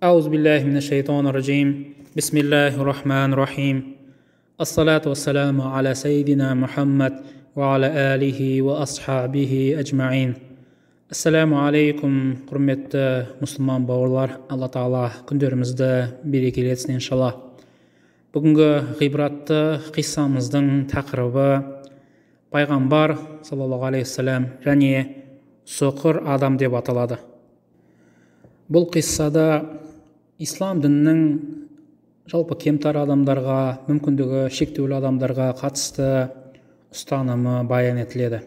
أعوذ بالله من الشيطان الرجيم بسم الله الرحمن الرحيم الصلاة والسلام على سيدنا محمد وعلى آله وأصحابه أجمعين. Ассаламу алейкум, құрметті мұсылман бауырлар. Алла Тағала күндерімізді берекелі етсін иншалла. Бүгінгі ғибратты қиссамыздың тақырыбы пайғамбар саллаллаху алейхи вассалам және соқыр адам деп аталады. Бұл қиссада ислам дінінің жалпы кемтар адамдарға, мүмкіндігі шектеулі адамдарға қатысты ұстанымы баян етіледі.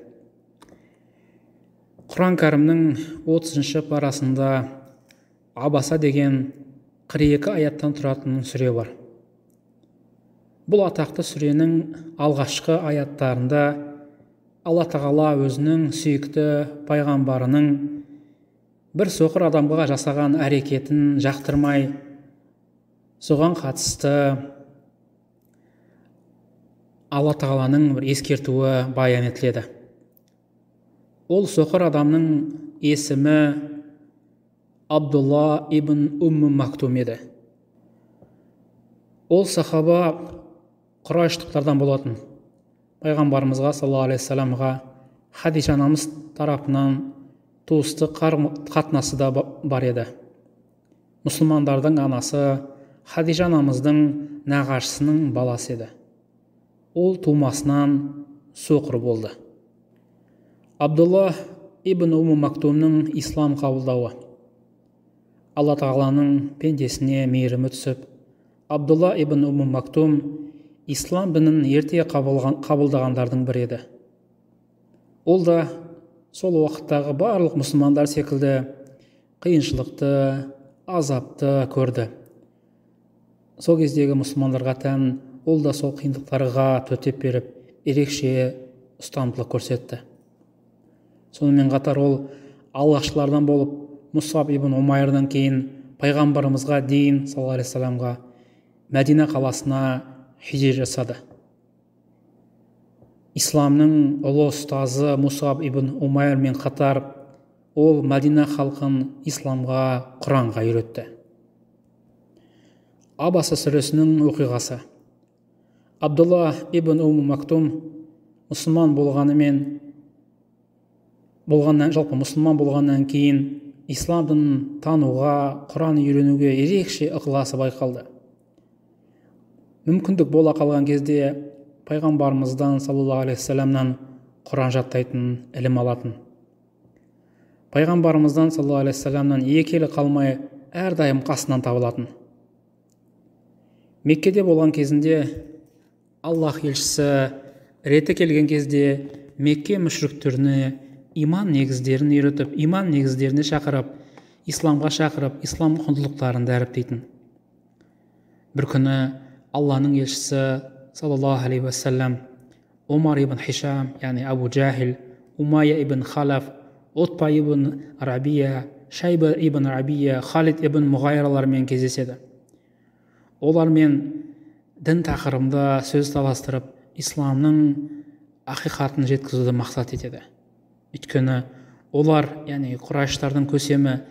Құран кәрімнің 30-шы парасында Абаса деген 42 аяттан тұратын сүре бар. Бұл атақты сүренің алғашқы аяттарында Алла Тағала өзінің сүйікті пайғамбарының бір соқыр адамға жасаған әрекетін жақтырмай, соған қатысты Алла Тағаланың бір ескертуі баян етіледі. Ол соқыр адамның есімі Абдулла ибн Мактум еді. Ол сахаба Құрайштықтардан болатын. Пайғамбарымызға саллаллаху алейхи вассаламға Хадиша анамыз тарапынан туыстық қатынасы да бар еді. Мұсылмандардың анасы Хадиша анамыздың нағашысының баласы еді. Ол тумасынан соқыр болды. Абдулла ибн Мактумның ислам қабылдауы. Алла Тағаланың пендесіне мейірімі түсіп, Абдулла ибн Мактум ислам дінін ерте қабылдағандардың бірі еді. Ол да сол уақыттағы барлық мұсылмандар секілді қиыншылықты, азапты көрді. Сол кездегі мұсылмандарға тән ол да сол қиындықтарға төтеп беріп, ерекше ұстамдылық көрсетті. Сонымен қатар ол алғашқылардан болып, Мусаб ибн Умайрдан кейін пайғамбарымызға дейін саллаллаху алейхи вассаламға Мәдина қаласына хижрат жасады. Исламның ұлы ұстазы Мусаб ибн Умайрмен қатар ол Мәдина халқын исламға, Құранға үйретті. Абаса сүресінің оқиғасы. Абдулла ибн Мактум мұсылман болғаннан кейін ислам дінін тануға, Құран үйренуге ерекше ықыласы байқалды. Мүмкіндік бола қалған кезде пайғамбарымыздан саллаллаху алейхи вассаламнан Құран жаттайтын, ілім алатын. Пайғамбарымыздан саллаллаху алейхи вассаламнан екі елі қалмай әрдайым қасынан табылатын. Меккеде болған кезінде Аллах елшісі реті келген кезде Мекке мүшриктеріне иман негіздерін үйретіп, иман негіздеріне шақырып, исламға шақырып, ислам құндылықтарын дәріптейтін. Бір күні Алланың елшісі саллаллаху алейхи вассалам Умар ибн Хишам, яғни Абу Джахил, Умайя ибн Халаф, Утба ибн Рабия, Шайба ибн Рабия, Халид ибн Мұғайралармен кездеседі. Олармен дін тақырыбында сөз таластырып, исламның ақиқатын жеткізуді мақсат етеді. Өйткені олар, яғни Құрайштардың көсемі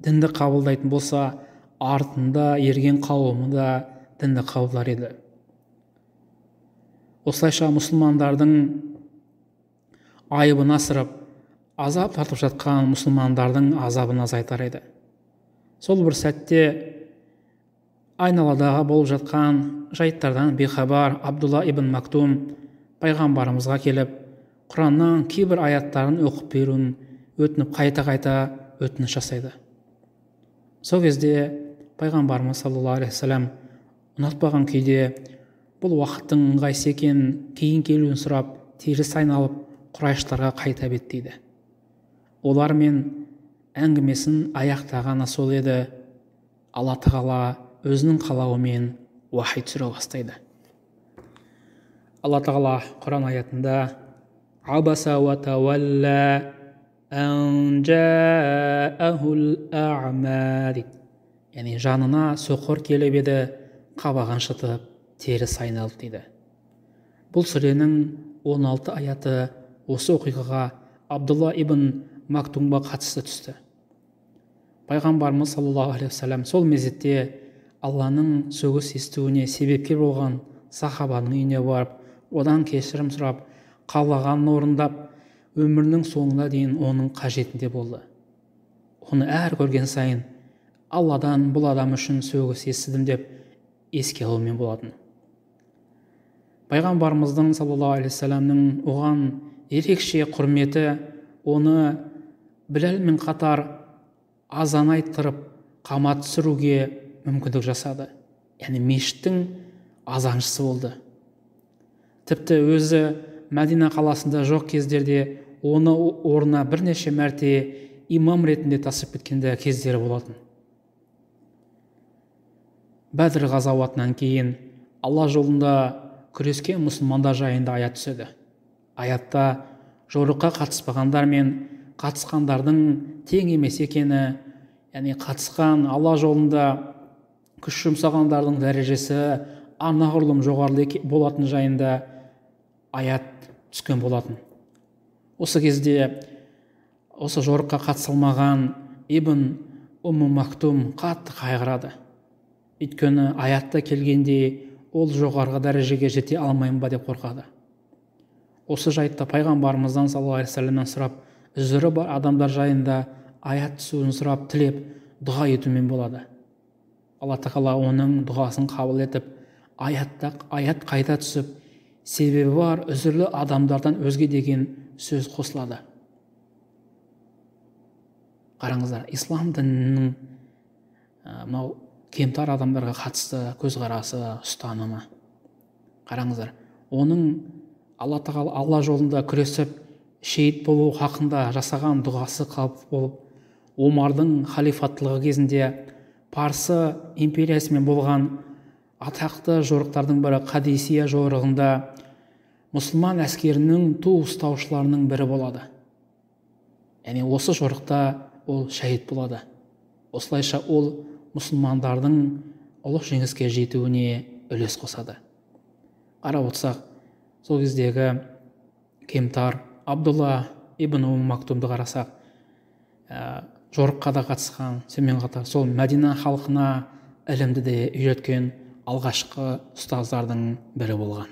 дінді қабылдайтын болса, артында ерген қауымы да дінді қабылдар еді. Осылайша мұсылмандардың айыбын асырып, азап тартып жатқан мұсылмандардың азабын азайтар еді. Сол бір сәтте айналадағы болып жатқан жайттардан бейхабар Абдулла ибн Мактум пайғамбарымызға келіп, Құраннан кейбір аяттарын оқып беруін өтініп, қайта өтініш жасайды. Сол кезде пайғамбарымыз саллаллаху алейхи вассалам ұнатпаған күйде бұл уақыттың ыңғайсыз екенін, кейін келуін сұрап, теріс айналып Құрайштарға қайта беттейді. Олармен әңгімесін аяқтағаны сол еді, Алла Тағала өзінің қалауымен уахи түсіре бастайды. Алла Тағала Құран аятында Абаса ва тавалла ан жаахул а'ма дейді. Яғни жанына соқыр келіп еді, қабағын шытып, теріс айналды дейді. Бұл сүренің 16 аяты осы оқиғаға Абдулла ибн Мактумға қатысты түсті. пайғамбарымыз саллаллаху алейхи вассалам сол мезетте Алланың сөгіс естуіне себепкер болған сахабаның үйіне барып, одан кешірім сұрап, қалағанын орындап, өмірінің соңына дейін оның қажетінде болды. Оны әр көрген сайын Алладан бұл адам үшін сөгіс естідім деп еске алумен болатын. Пайғамбарымыздың саллаллаху алейхи вассаламның оған ерекше құрметі оны Біләлмен қатар азан айттырып, қамат түсіруге мүмкіндік жасады. Яғни мешіттің азаншысы болды. Тіпті өзі Мәдина қаласында жоқ кездерде оны орнына бірнеше мәрте имам ретінде тасып кеткенде кездері болатын. Бәдір ғазауатынан кейін Алла жолында күрескен мұсылмандар жайында аят түседі. Аятта жорыққа қатыспағандар мен қатысқандардың тең емес екені, яғни қатысқан Алла жолында күш жұмсағандардың дәрежесі анағұрлым жоғары болатын жайында аят түскен болатын. Осы кезде осы жорыққа қатысылмаған Ибн Мактум қатты қайғырады. Өйткені аятта келгенде ол жоғарғы дәрежеге жете алмайын ба деп қорқады. Осы жайтта пайғамбарымыздан саллаллаху алейхи вассаламнан сұрап, үзірі бар адамдар жайында аят түсуін сұрап, тілеп, дұға етумен болады. Алла тағала оның дұғасын қабыл етіп, аят қайта түсіп, себебі бар үзірлі адамдардан өзге деген сөз қосылады. Қараңыздар, ислам дінінің мынау кемтар адамдарға қатысты көзқарасы, ұстанымы. Қараңыздар, оның Алла жолында күресіп шейіт болу хақында жасаған дұғасы қабыл болып, Омардың халифаттылығы кезінде Парсы империясымен болған атақты жорықтардың бірі Қадисия жорығында мұсылман әскерінің ту ұстаушыларының бірі болады. Яғни осы жорықта ол шәйіт болады. Осылайша ол мұсылмандардың ұлық жеңіске жетуіне үлес қосады. Қарап отырсақ, сол кездегі кемтар Абдулла ибн Мактумды қарасақ, жорыққа да қатысқан, сонымен қатар сол Мәдина халқына ілімді де үйреткен алғашқы ұстаздардың бірі болған.